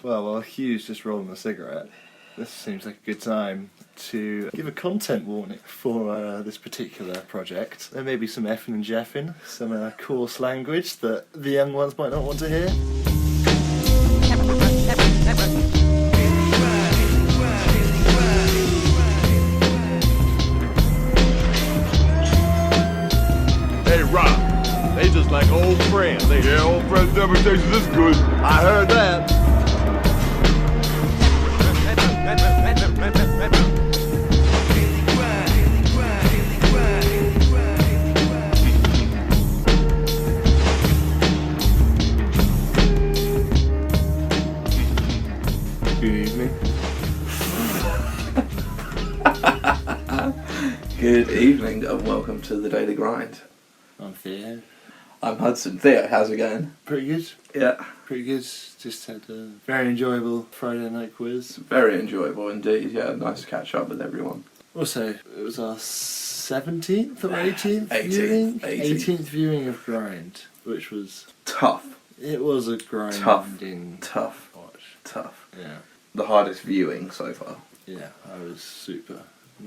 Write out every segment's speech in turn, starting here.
Well, while Hugh's just rolling a cigarette, this seems like a good time to give a content warning for this particular project. There may be some effing and jeffing, some coarse language that the young ones might not want to hear. Hey, Rob, they just like old friends. Yeah, old friends never taste this good. I heard that. Good evening. Good evening and welcome to the Daily Grind. I'm Theo. I'm Hudson. Theo, how's it going? Pretty good. Yeah. Pretty good. Just had a very enjoyable Friday night quiz. Very enjoyable indeed. Yeah, nice to catch up with everyone. Also, it was our 17th or 18th 18th, viewing? 18th. 18th viewing of Grind, which was... Tough. It was a grinding Tough. watch. Yeah. The hardest viewing so far. Yeah, I was super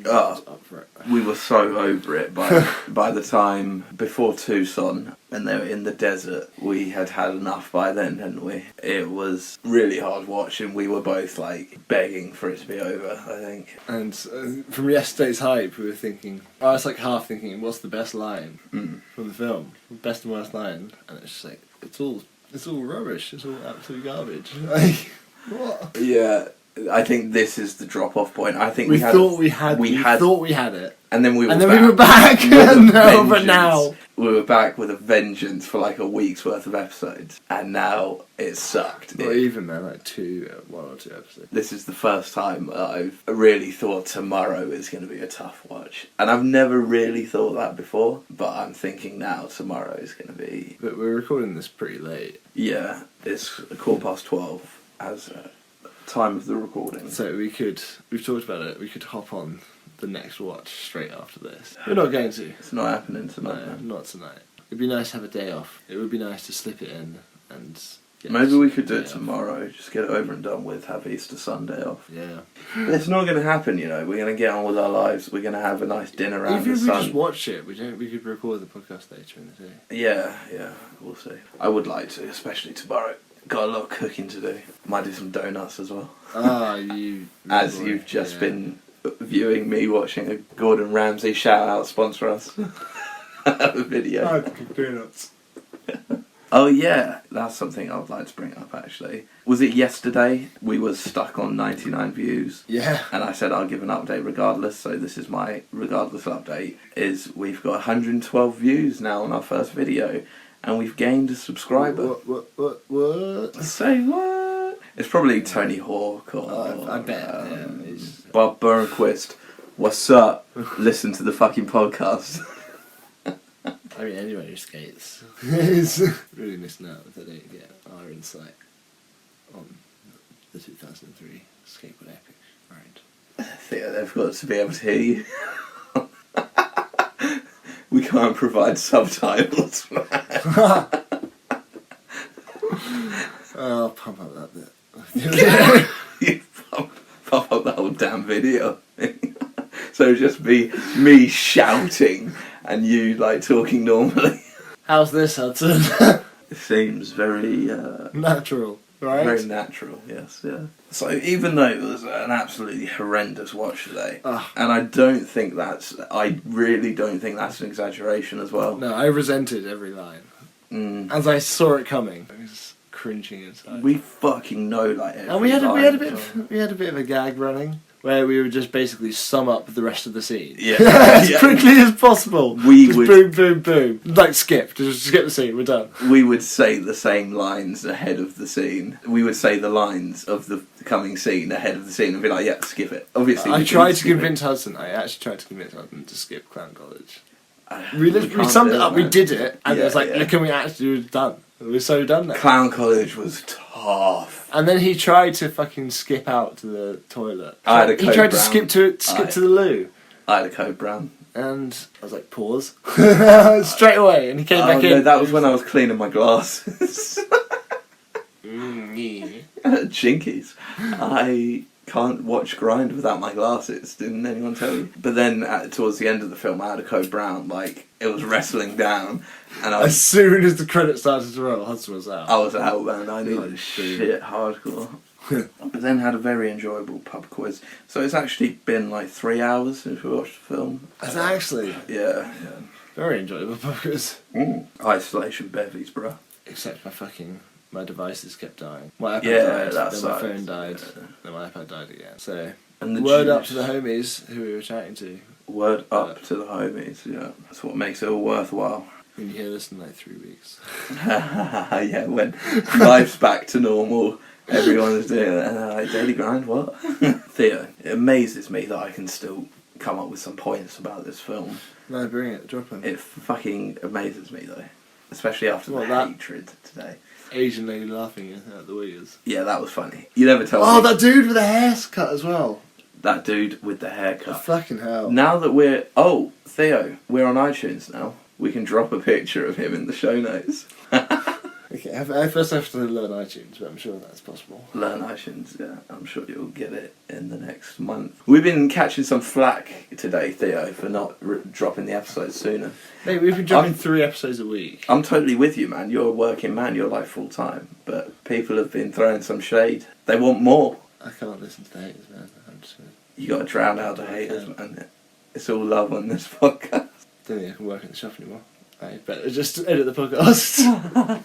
up for it. We were so over it by the time before Tucson and they were in the desert. We had had enough by then, hadn't we? It was really hard watching. We were both like begging for it to be over, I think. And from yesterday's hype, we were thinking... I was like half thinking, what's the best line from the film? Best and worst line. And it's just like, it's all rubbish. It's all absolute garbage. Like, what? Yeah. I think this is the drop-off point. I think we thought we had it, and then we were back. No, but now we were back with a vengeance for like a week's worth of episodes, and now it sucked. Not even then, like one or two episodes. This is the first time I've really thought tomorrow is going to be a tough watch, and I've never really thought that before. But I'm thinking now tomorrow is going to be. But we're recording this pretty late. Yeah, it's 12:15 as. Time of the recording. So we've talked about it, we could hop on the next watch straight after this. We're not going to. It's not happening tonight. No, not tonight. It'd be nice to have a day off. It would be nice to slip it in and get maybe we could do it tomorrow, just get it over and done with, have Easter Sunday off. Yeah. But it's not going to happen, you know. We're going to get on with our lives, we're going to have a nice dinner around the sun. Even if we just watch it, we could record the podcast later in the day. Yeah, we'll see. I would like to, especially tomorrow. Got a lot of cooking to do. Might do some donuts as well. As you've just been viewing me watching a Gordon Ramsay shout out sponsor us video. I cook donuts. Oh yeah, that's something I would like to bring up actually. Was it yesterday? We were stuck on 99 views. Yeah. And I said I'll give an update regardless, so this is my regardless update, is we've got 112 views now on our first video. And we've gained a subscriber. What? Say what? It's probably Tony Hawk or... I bet, Bob Burnquist. What's up? Listen to the fucking podcast. I mean, anyone who skates is really missing out if they don't get our insight on the 2003 Skateboard Epic. Right. Yeah, they've got to be able to hear you. We can't provide subtitles. I'll pump up that bit. You pop up the whole damn video. So just me shouting and you like talking normally. How's this, Hudson? It seems very natural, right? Very natural, yes, yeah. So even though it was an absolutely horrendous watch today, and I really don't think that's an exaggeration as well. No, I resented every line. As I saw it coming, I was cringing inside. We fucking know like every and we had a bit of a gag running where we would just basically sum up the rest of the scene. Yeah. As quickly as possible. We would boom, boom, boom. Like just skip the scene, we're done. We would say the same lines ahead of the scene. We would say the lines of the coming scene ahead of the scene and be like, yeah, skip it. Obviously, I tried to convince Hudson. I actually tried to convince Hudson to skip Clown College. We summed it up, we did it, and it was like, look, can we actually do it done? We're so done now. Clown College was tough. And then he tried to fucking skip out to the toilet. I had a Code He tried Brown. to skip to the loo. I had a Code Brown. And I was like, pause. Straight away. And he came back in. No, that was when I was cleaning my glasses. Jinkies. I can't watch Grind without my glasses. Didn't anyone tell you? But then towards the end of the film, I had a Code Brown. Like, it was wrestling down, and I was, as soon as the credits started to roll, Hudson was out. I was out, man. I needed shit hardcore. But then had a very enjoyable pub quiz. So it's actually been like 3 hours since we watched the film. That's actually Yeah. very enjoyable because Isolation bevies, bro. except my devices kept dying. My iPad died, that then sucks. my phone died, then my iPad died again. So And the word up juice. to the homies who we were chatting to. Word up to the homies, yeah. That's what makes it all worthwhile. When you hear this in like 3 weeks. Yeah, when life's back to normal, everyone's doing it, and they're like, daily grind, what? Theo, it amazes me that I can still come up with some points about this film. No, bring it, drop them. It fucking amazes me though. Especially after What, the that? hatred today. Asian lady laughing at the wheels. Yeah, that was funny. You never told Oh, me. that dude with the haircut as well. That dude with the haircut. Fucking hell. Now that we're... Oh, Theo, we're on iTunes now. We can drop a picture of him in the show notes. Okay, I first have to learn iTunes, but I'm sure that's possible. Learn iTunes, yeah. I'm sure you'll get it in the next month. We've been catching some flack today, Theo, for not dropping the episodes sooner. Mate, we've been dropping 3 episodes a week. I'm totally with you, man. You're a working man. You're like full-time. But people have been throwing some shade. They want more. I can't listen to the haters, man. I'm just... You got to drown out the haters, man. It's all love on this podcast. Don't think I can work in the shop anymore. I better just edit the podcast.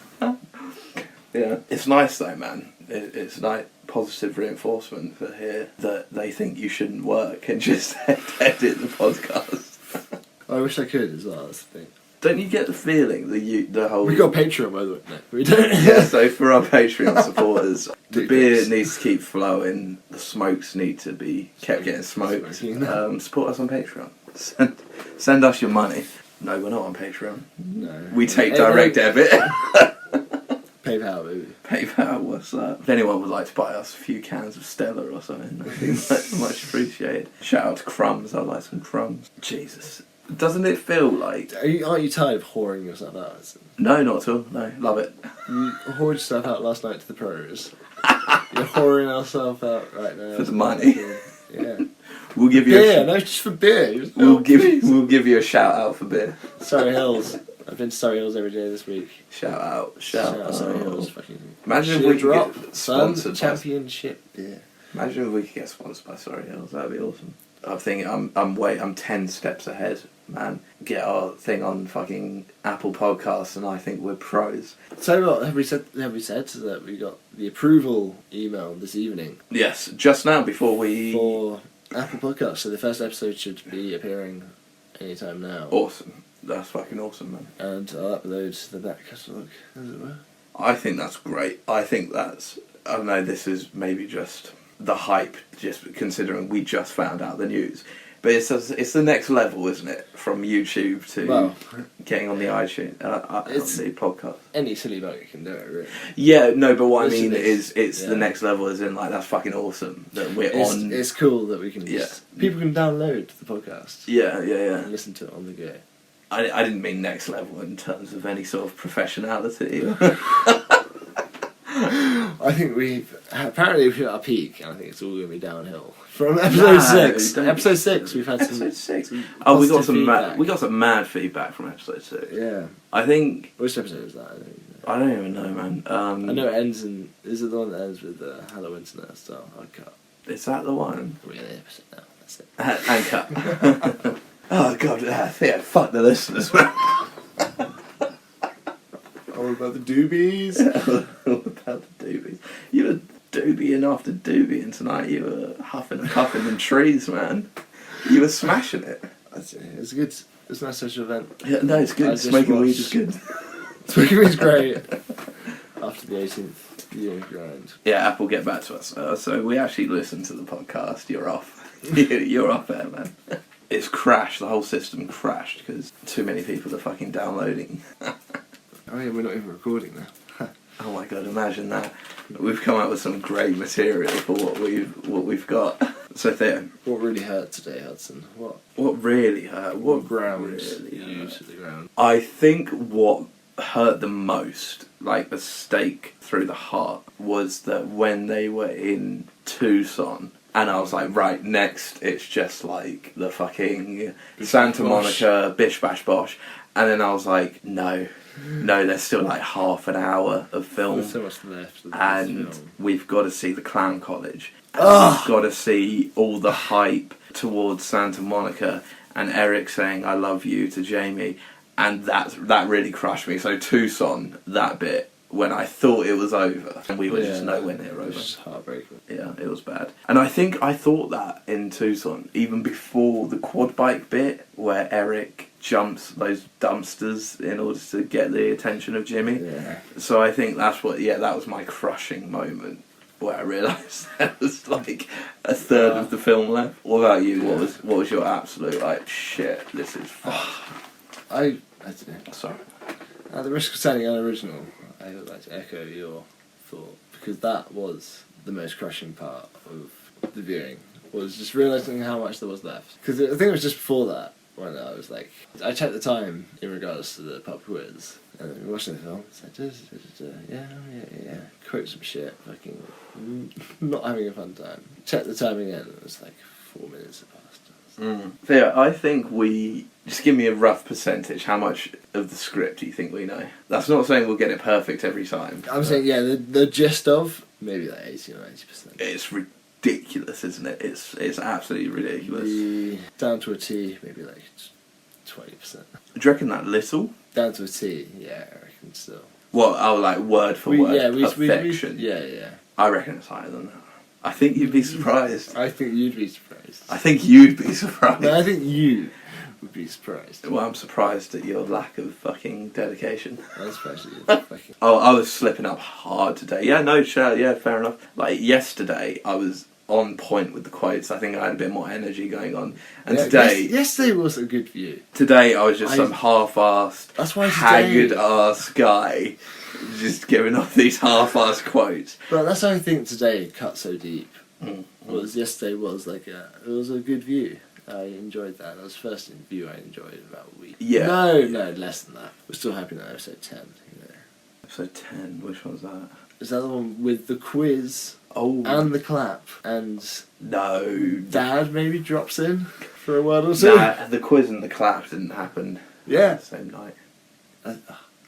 Yeah, it's nice though, man. It's like positive reinforcement for here that they think you shouldn't work and just edit the podcast. I wish I could as well, that's the thing. Don't you get the feeling that the whole... We got Patreon, by the way. No, we don't. Yeah, so for our Patreon supporters, the Do beer this. needs to keep flowing, the smokes need to be kept getting smoked. Smoking. Support us on Patreon. Send us your money. No, we're not on Patreon. No. We take direct debit. PayPal, baby. PayPal, what's that? If anyone would like to buy us a few cans of Stella or something, I think that's much appreciated. Shout out to Crumbs, I'd like some crumbs. Jesus. Doesn't it feel like... Aren't you tired of whoring yourself out? Hudson? No, not at all. No, love it. You whored yourself out last night to the pros. You're whoring yourself out right now. For the money. Yeah. We'll give you Beer, no, just for beer. we'll give you a shout out for beer. Surrey Hills. I've been to Surrey Hills every day this week. Shout out. Surrey Hills. Fucking Imagine if we could drop. get Sun sponsored by, Championship beer. imagine if we could get sponsored by Surrey Hills. That'd be awesome. I'm thinking I'm 10 steps ahead, man. Get our thing on fucking Apple Podcasts and I think we're pros. So what, have we said that we got the approval email this evening Yes, just now before we... for Apple Podcasts, so the first episode should be appearing anytime now. Awesome. That's fucking awesome, man. And I'll upload the back catalogue, as it were. I think that's great. I think that's... I don't know, this is maybe just the hype, just considering we just found out the news. But it's the next level, isn't it? From YouTube to getting on the iTunes, It's- on the podcast. Any silly bugger can do it, really. Yeah, no, but what I This mean is- is it's yeah. the next level, as in, like, that's fucking awesome that we're on... It's cool that we can just... People can download the podcast Yeah, yeah, yeah. and listen to it on the go. I didn't mean next level in terms of any sort of professionality. I think we've hit our peak, and I think it's all going to be downhill from episode 6. don't- Episode 6, we've had Episode some 6. Oh, we got positive feedback. we got some mad feedback from episode 6. Yeah. I think... Which episode is that? I don't even know, man. I know it ends in... Is it the one that ends with Hello Internet style? I'll cut. Is that the one? We're in the episode now. That's it. And cut. Oh, God. Theo, fuck the listeners, man. All about the doobies. All about the doobies. You were doobieing after doobieing tonight. You were huffing and puffing in trees, man. You were smashing it. That's it. It's good. It's a nice social event. Yeah, no, it's I good. just Smoking weed watched- is good. Smoking weed's great. After the 18th year grind. Yeah, Apple, get back to us. So we actually listened to the podcast. You're off. You're off there, man. It's crashed. The whole system crashed because too many people are fucking downloading. Oh yeah, we're not even recording now. Oh my God, imagine that. We've come up with some great material for what we've got. So Theo, What really hurt today, Hudson? What what really hurt? What ground really you hurt? to the ground? I think what hurt the most, like the stake through the heart, was that when they were in Tucson, and I was like, right, next it's just like the fucking Santa Monica, bish bash bosh, and then I was like, no, there's still like half an hour of film. There's so much left. And we've got to see the Clown College. And we've got to see all the hype towards Santa Monica and Eric saying "I love you" to Jamie, and that really crushed me. So Tucson, that bit when I thought it was over, and we were just nowhere near over. It was heartbreaking. Yeah, it was bad. And I think I thought that in Tucson, even before the quad bike bit where Eric jumps those dumpsters in order to get the attention of Jimmy. Yeah. So I think that was my crushing moment where I realised there was like a third of the film left. What about you? What was your absolute like shit? This is fucked. I don't know. Sorry. At the risk of sounding unoriginal, I would like to echo your thought, because that was the most crushing part of the viewing, was just realising how much there was left. Because I think it was just before that when I was like, I checked the time in regards to the pub quiz, and then we were watching the film, it's like, yeah, quote some shit, fucking not having a fun time. Checked the time again, and it was like 4 minutes had passed. So yeah, I think we... Just give me a rough percentage. How much of the script do you think we know? That's not saying we'll get it perfect every time. I'm saying, yeah, the gist of, maybe like 80 or 90%. It's ridiculous, isn't it? It's absolutely ridiculous. Down to a T, maybe like 20%. Do you reckon that little? Down to a T, yeah, I reckon still. What, like word for word perfection? Yeah. I reckon it's higher than that. I think you'd be surprised. I think you'd be surprised. I think you'd be surprised. No, I think you would be surprised. Well, I'm surprised at your lack of fucking dedication. I'm surprised at you. Fucking... Oh, I was slipping up hard today. Yeah, no, sure, yeah, fair enough. Like, yesterday, I was on point with the quotes. I think I had a bit more energy going on. And today... Yesterday was a good view. Today, I was just some half-assed, that's why haggard-ass guy just giving off these half-assed quotes. But that's why I think today cut so deep. Yesterday was like it was a good view. I enjoyed that. That was the first view I enjoyed in about a week. Yeah. No, less than that. We're still happy with episode 10. You know. Episode 10, which one's that? Is that the one with the quiz? Oh. And the clap? And no. Dad maybe drops in for a word or two? Nah, the quiz and the clap didn't happen the same night.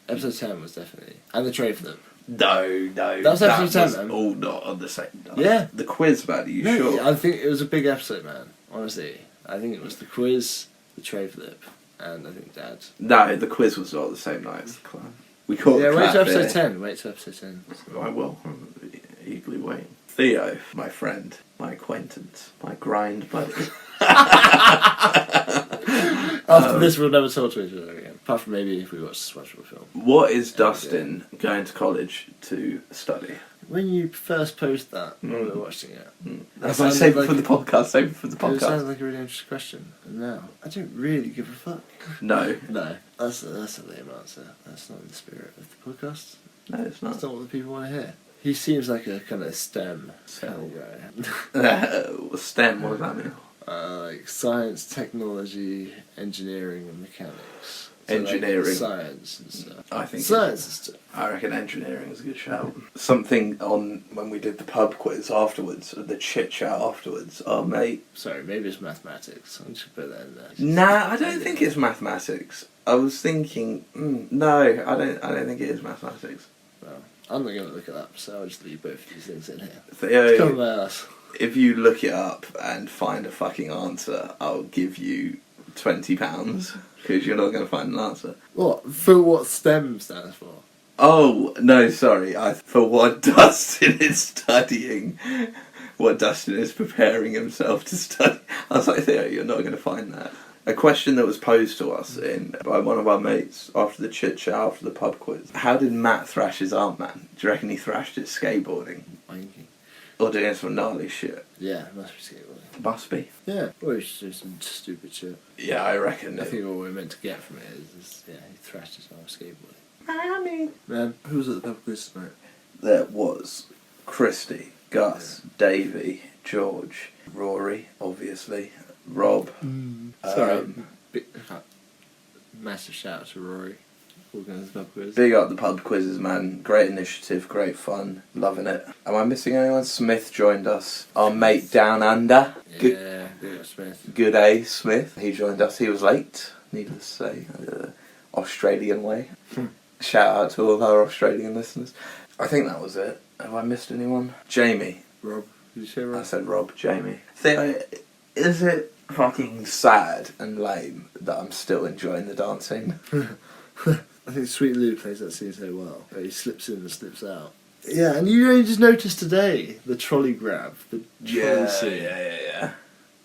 Episode 10 was definitely. And the tray flip. No. That was episode 10, man. All not on the same night. Yeah. The quiz, man, are you No, sure? I think it was a big episode, man. Honestly. I think it was the quiz, the tray flip, and I think Dad. No, the quiz was not the same night as the clap. We caught the clap. Wait till episode 10. Wait till episode 10. I will. I'm eagerly waiting. Theo, my friend, my acquaintance, my grind buddy. After this, we'll never talk to each other again. Apart from maybe if we watch a SpongeBob film. What is Dustin going to college to study? When you first post that, when we were watching it, That's like save it for the podcast. Save it for the it podcast. sounds like a really interesting question. And now, I don't really give a fuck. No, That's a lame answer. That's not in the spirit of the podcast. no, it's not. That's not what the people want to hear. He seems like a kind of STEM kind of guy. STEM. What does that mean? Like science, technology, engineering, and mechanics. So Engineering. like science and stuff. I think science and stuff. I reckon engineering is a good shout. Something on when we did the pub quiz afterwards, the chit chat afterwards. Oh mate, Sorry, maybe it's mathematics. I'm just put that in there. nah, I don't think it's mathematics. I was thinking, no, I don't think it is mathematics. Well, I'm not going to look it up, so I'll just leave both of these things in here. Theo, Come on, my ass. if you look it up and find a fucking answer, I'll give you £20 because you're not going to find an answer. What? For what STEM stands for? Oh, no, sorry. For what Dustin is studying, what Dustin is preparing himself to study. I was like, Theo, you're not going to find that. A question that was posed to us by one of our mates after the chit chat, after the pub quiz. How did Matt thrash his arm, man? Do you reckon he thrashed it skateboarding? Wanking. Or doing some gnarly shit? Yeah, it must be skateboarding. Must be. Yeah, or he's just some stupid shit. Yeah, I reckon. I think all we're meant to get from it is he thrashed his arm skateboarding. Mommy. Man, who was at the pub quiz tonight? There was Christy, Gus, Davey, George, Rory, obviously, Rob. Sorry. Massive shout out to Rory. organising the pub quiz. Big up the pub quizzes, man. Great initiative, great fun. Loving it. Am I missing anyone? Smith joined us. Our mate down under. Yeah, big up Smith. Good A, Smith. He joined us. He was late, needless to say. Australian way. Shout out to all of our Australian listeners. I think that was it. Have I missed anyone? Jamie. Rob. Did you say Rob? I said Rob. Jamie. Is it fucking sad and lame that I'm still enjoying the dancing? I think Sweet Lou plays that scene so well. Where he slips in and slips out. Yeah, and you only just noticed today the trolley grab, the trolley scene. Yeah.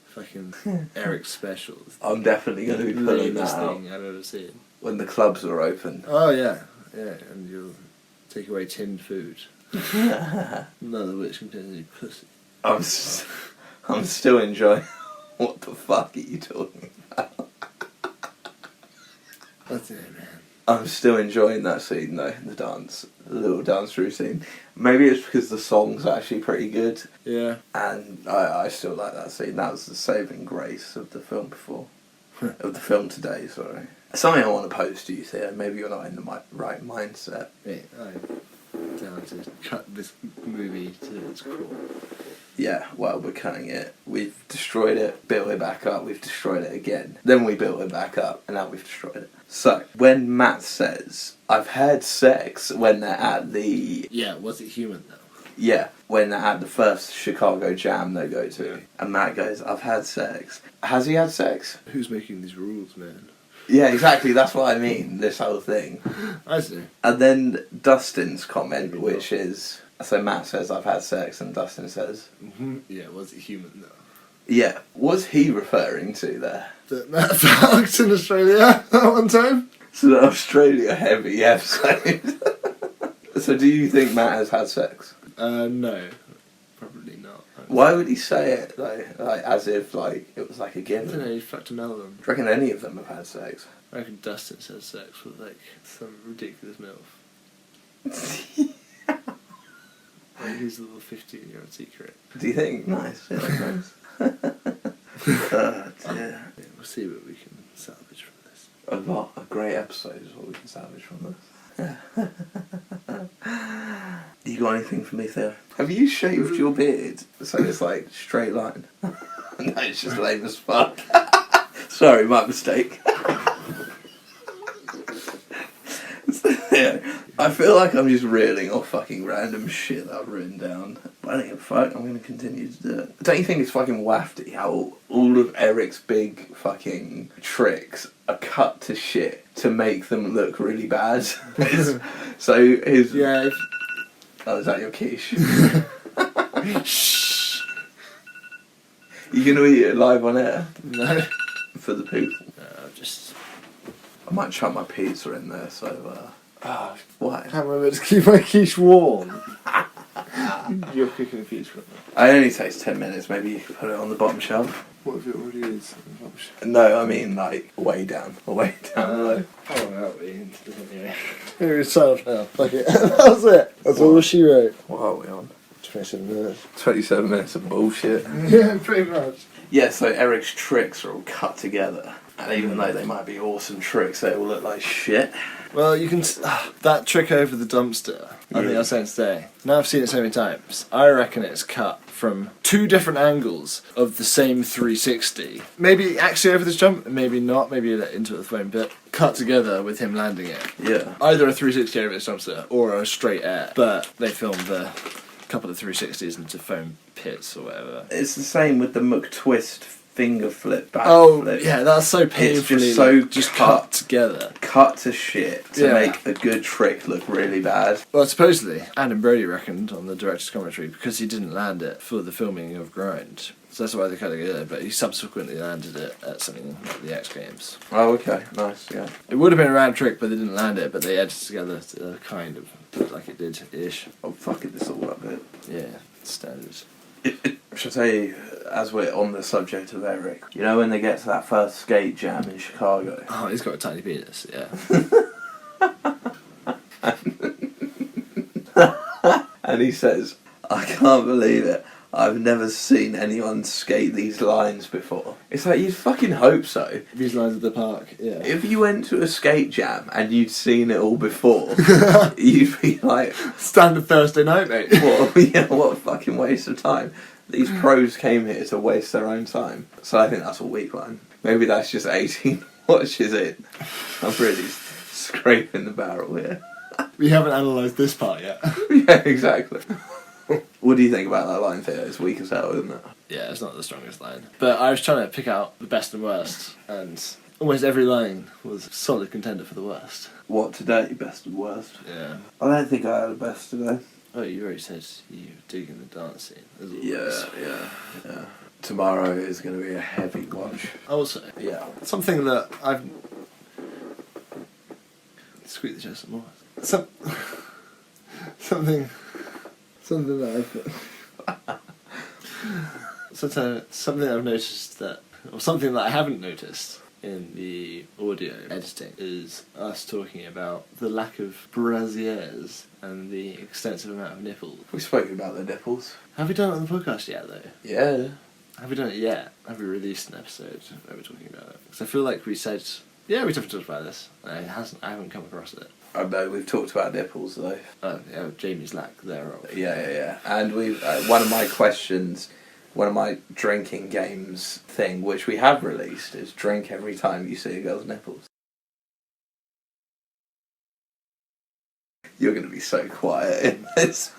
Fucking Eric's specials. I'm definitely going to be pulling that out thing I've ever seen. when the clubs are open. Oh yeah, and you'll take away tinned food. None of which contains any pussy. I'm still enjoying. What the fuck are you talking about? That's it, man. I'm still enjoying that scene though, the little dance routine. Maybe it's because the song's actually pretty good. Yeah. And I still like that scene. That was the saving grace of the film of the film today, sorry. Something I want to pose to you, Theo. Maybe you're not in the right mindset. Yeah, I'm down to cut this movie to its core. Yeah, well, we're cutting it. We've destroyed it, built it back up, we've destroyed it again. Then we built it back up, and now we've destroyed it. So, when Matt says, I've had sex when they're at the... Yeah, was it human though? Yeah, when they're at the first Chicago jam they go to. Yeah. And Matt goes, I've had sex. Has he had sex? Who's making these rules, man? Yeah, exactly, that's what I mean, this whole thing. I see. And then Dustin's comment, which is... So Matt says, I've had sex, and Dustin says... Mm-hmm. Yeah, was it human though? Yeah, what's he referring to there? That Matt fucked in Australia that one time? It's an Australia heavy episode. So do you think Matt has had sex? No. Probably not. Why would he say it like as if like it was like a I given? don't know, he fucked another one. Do you reckon any of them have had sex? I reckon Dustin says sex with like some ridiculous MILF. Like his little 15-year-old secret. Do you think? Nice, yeah, nice. Dear. Yeah, we'll see what we can salvage from this. A great episode is what we can salvage from this. You got anything for me, Theo? Have you shaved your beard so it's like straight line? No, it's just lame as fuck. Sorry, my mistake. Yeah, I feel like I'm just reeling off fucking random shit that I've written down. But I don't give a fuck, I'm going to continue to do it. Don't you think it's fucking wafty how all of Eric's big fucking tricks are cut to shit to make them look really bad? So his... Yeah. Oh, is that your quiche? Shh. You going to eat it live on air? No. For the people? Just... I might chuck my pizza in there, so... Why? I can't remember to keep my quiche warm. You're cooking a quiche for me. It only takes 10 minutes, maybe you could put it on the bottom shelf. What if it already is? No, I mean like way down low. Oh, that'll be anyway. Here is sign off now. Fuck it. That was it. That's all she wrote. What are we on? 27 minutes. 27 minutes of bullshit. Yeah, pretty much. Yeah, so Eric's tricks are all cut together. And even though they might be awesome tricks, they all look like shit. Well, you can... that trick over the dumpster, I think I was saying today. Now I've seen it so many times. I reckon it's cut from 2 different angles of the same 360. Maybe actually over this jump, maybe not, maybe into the phone, but cut together with him landing it. Yeah. Either a 360 over this dumpster or a straight air. But they filmed the couple of 360s into foam pits or whatever. It's the same with the McTwist finger flip back flip. Yeah, that's so painfully it's just so just cut together. Cut to shit to make a good trick look really bad. Well, supposedly, Adam Brody reckoned on the director's commentary because he didn't land it for the filming of Grind. So that's why they cut it together, but he subsequently landed it at something like the X Games. Oh, okay, nice, yeah. It would have been a round trick, but they didn't land it, but they edited together to kind of look like it did-ish. Oh, fucking this all up bit. Yeah, standards. Should I tell you, as we're on the subject of Eric, you know when they get to that first skate jam in Chicago? Oh, he's got a tiny penis, yeah. And he says, I can't believe it. I've never seen anyone skate these lines before. It's like, you'd fucking hope so. These lines at the park, yeah. If you went to a skate jam and you'd seen it all before, you'd be like... Standard Thursday night, mate. What a fucking waste of time. These pros came here to waste their own time. So I think that's a weak line. Maybe that's just 18 watches in. I'm really scraping the barrel here. We haven't analysed this part yet. Yeah, exactly. What do you think about that line, Theo? It's weak as hell, isn't it? Yeah, it's not the strongest line. But I was trying to pick out the best and worst, and almost every line was a solid contender for the worst. What, today? Best and worst? Yeah. I don't think I had a best today. Oh, you already said you were digging the dance scene. As always. Yeah. Tomorrow is going to be a heavy watch. Also, Yeah. something that I've... Squeak the chest some more. Something that I've... something I've noticed that... Or something that I haven't noticed in the audio editing is us talking about the lack of brassieres and the extensive amount of nipples. We've spoken about the nipples. Have we done it on the podcast yet, though? Yeah. Have we done it yet? Have we released an episode where we're talking about it? Because I feel like we said, yeah, we talked about this. I haven't come across it. I know, we've talked about nipples, though. Oh, yeah, Jamie's lack thereof. Yeah. And we've one of my questions, one of my drinking games thing, which we have released, is drink every time you see a girl's nipples. You're going to be so quiet in this.